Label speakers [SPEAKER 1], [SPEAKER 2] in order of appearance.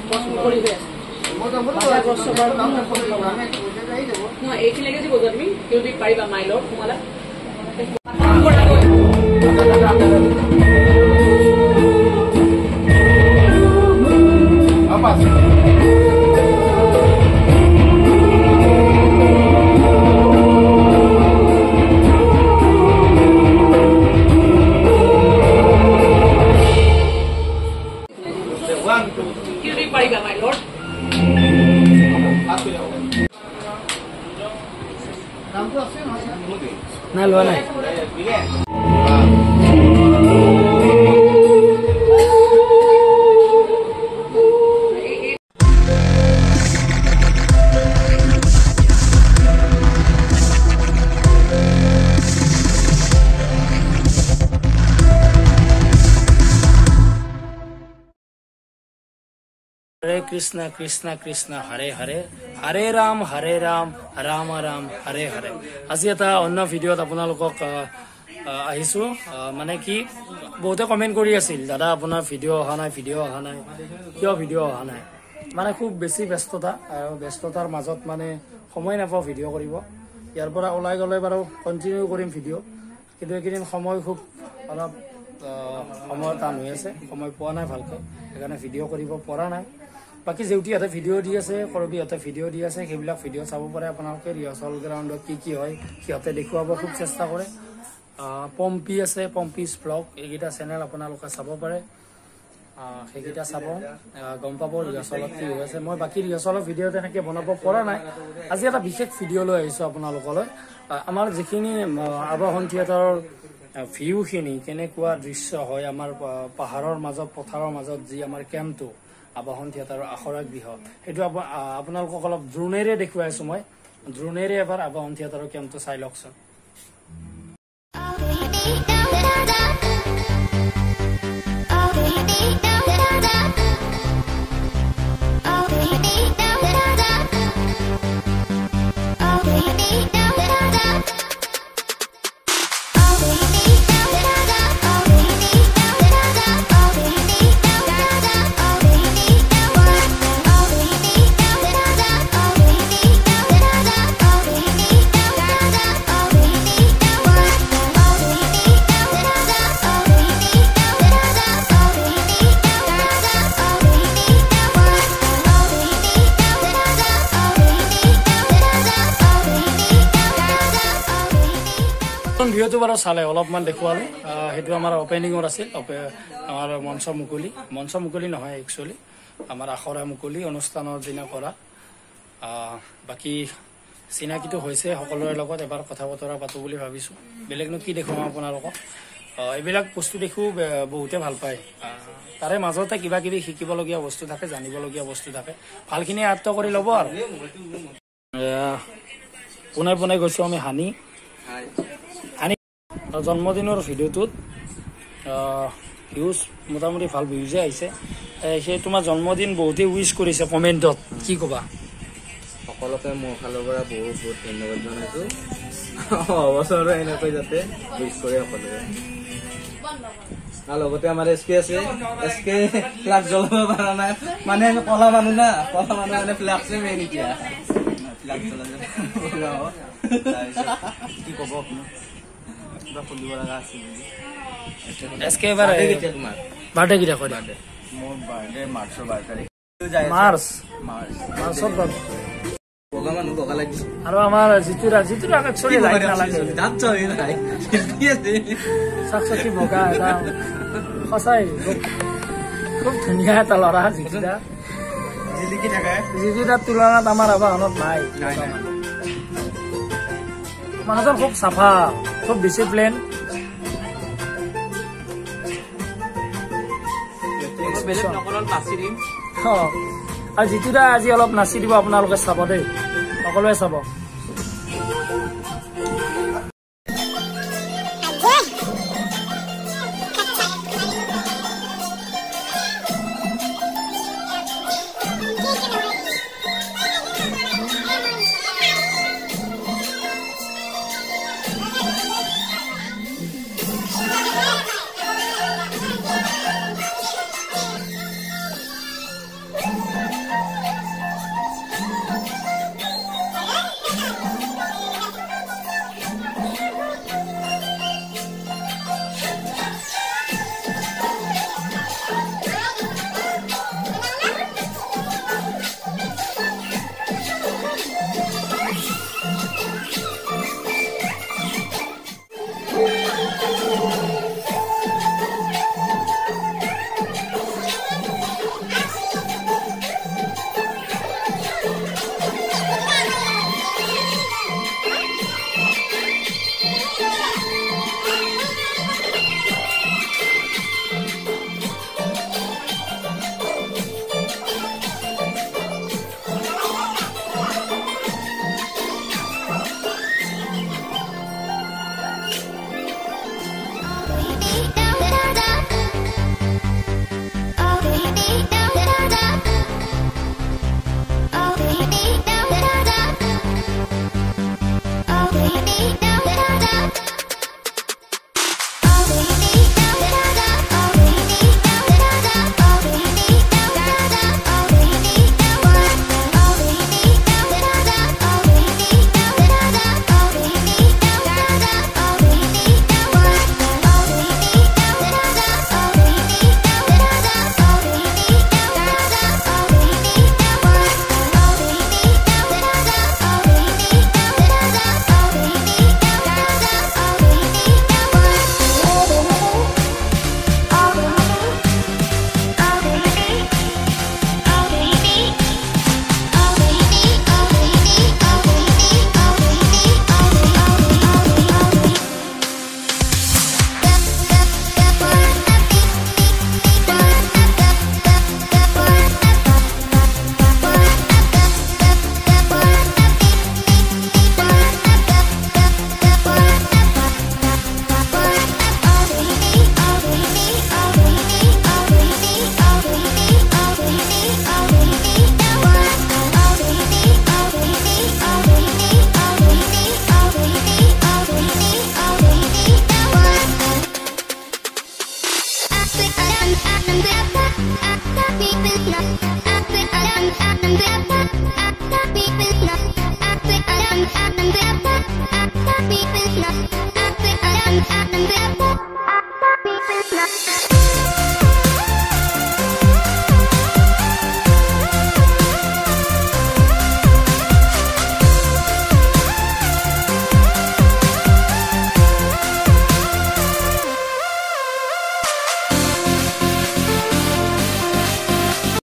[SPEAKER 1] পৰিৱেশ এইখিনিলৈকে দিব তুমি যদি পাৰিবা মাইলত সোমালা পাৰিবা মাইলত না লোৱা নাই हरे कृष्णा कृष्णा कृष्णा हरे हरे हरे राम राम राम हरे हरे আজি এটা অন্য ভিডিঅ'ত আপোনালোকক আহিছো মানে কি বহুতে কমেন্ট কৰি আছিল দাদা আপোনাৰ ভিডিঅ' অহা নাই কিয় ভিডিঅ' অহা নাই মানে খুব বেছি ব্যস্ততা আৰু ব্যস্ততাৰ মাজত মানে সময় নাপাওঁ ভিডিঅ' কৰিব ইয়াৰ পৰা ওলাই গ'লে বাৰু কন্টিনিউ কৰিম ভিডিঅ' কিন্তু এইকেইদিন সময় খুব অলপ সময় টান হৈ আছে সময় পোৱা নাই ভালকৈ সেইকাৰণে ভিডিঅ' কৰিব পৰা নাই বাকি যেউটিহঁতে ভিডিঅ' দি আছে কৰবিহঁতে ভিডিঅ' দি আছে সেইবিলাক ভিডিঅ' চাব পাৰে আপোনালোকে ৰিহাৰ্চল গ্ৰাউণ্ডত কি হয় সিহঁতে দেখুৱাব খুব চেষ্টা কৰে পম্পি আছে পম্পিজ ব্লগ এইকেইটা চেনেল আপোনালোকে চাব পাৰে সেইকেইটা চাব গম পাব ৰিহাৰ্চলত কি হৈ আছে মই বাকী ৰিহাৰ্চলৰ ভিডিঅ' তেনেকৈ বনাব পৰা নাই আজি এটা বিশেষ ভিডিঅ' লৈ আহিছোঁ আপোনালোকলৈ আমাৰ যিখিনি আবাহন থিয়েটাৰৰ ভিউখিনি কেনেকুৱা দৃশ্য হয় আমাৰ পাহাৰৰ মাজত পথাৰৰ মাজত যি আমাৰ কেম্পটো আবাহন থিয়েটাৰৰ আখৰা গৃহ সেইটো আপোনালোকক অলপ ড্ৰোনেৰে দেখুৱাই আছো মই ড্ৰোনেৰে এবাৰ আবাহন থিয়েটাৰৰ কেম্পটো চাই লওকচোন ভিডিঅ'টো বাৰু চালে অলপমান দেখুৱালো সেইটো আমাৰ অপেনিঙত আছিল আমাৰ মঞ্চ মুকলি নহয় একচুৱেলি আমাৰ আখৰা মুকলি অনুষ্ঠানৰ দিনা কৰা বাকী চিনাকিটো হৈছে সকলোৰে লগত এবাৰ কথা বতৰা পাতো বুলি ভাবিছো বেলেগনো কি দেখুৱাম আপোনালোকক এইবিলাক বস্তু দেখো বহুতে ভাল পায় তাৰে মাজতে কিবা কিবি শিকিবলগীয়া বস্তু থাকে জানিবলগীয়া বস্তু থাকে ভালখিনি আয়ত্ত কৰি ল'ব আৰু পোনে গৈছো আমি হানি জন্মদিনৰ ভিডিঅ'টোত ভিউজ মোটামুটি ভাল ভিউজে আহিছে সেই তোমাৰ জন্মদিন বহুতেই উইচ কৰিছে কমেণ্টত কি ক'বা
[SPEAKER 2] সকলোকে মোৰ ফালৰ পৰা বহুত বহুত ধন্যবাদ জনাইছো অৱসৰো এনেকৈ যাতে উইচ কৰে সকলোকে আৰু লগতে আমাৰ এছকে আছে এছকে ফ্লাক্স জ্বলাব পৰা নাই মানে কলা মানুহ না কলা মানুহ মানে ফ্লাক্সে মেইন এতিয়া ফ্লাক্স জ্বলাব কি ক'ব আপুনি
[SPEAKER 1] এছকে এবাৰ বাৰ্থডে কেতিয়া কয়
[SPEAKER 2] মোৰ বাৰ্থডে মাৰ্চৰ 12 তাৰিখ
[SPEAKER 1] মাৰ্চত
[SPEAKER 2] বগা মানুহ বগা লাগিছে
[SPEAKER 1] আৰু আমাৰ জিতুৰা একচুৱেলি লাইট নালাগে
[SPEAKER 2] দাঁত চলি নাই
[SPEAKER 1] চাকচকি বগা এটা সঁচাই খুব ধুনীয়া এটা ল'ৰা জিতুৰাৰ তুলনাত আমাৰ আবাহনত নাই মানুহজন খুব চাফা খুব ডিচিপ্লিন আৰু জিতুৰা আজি অলপ নাচি দিব আপোনালোকে চাব দেই সকলোৱে চাব
[SPEAKER 3] na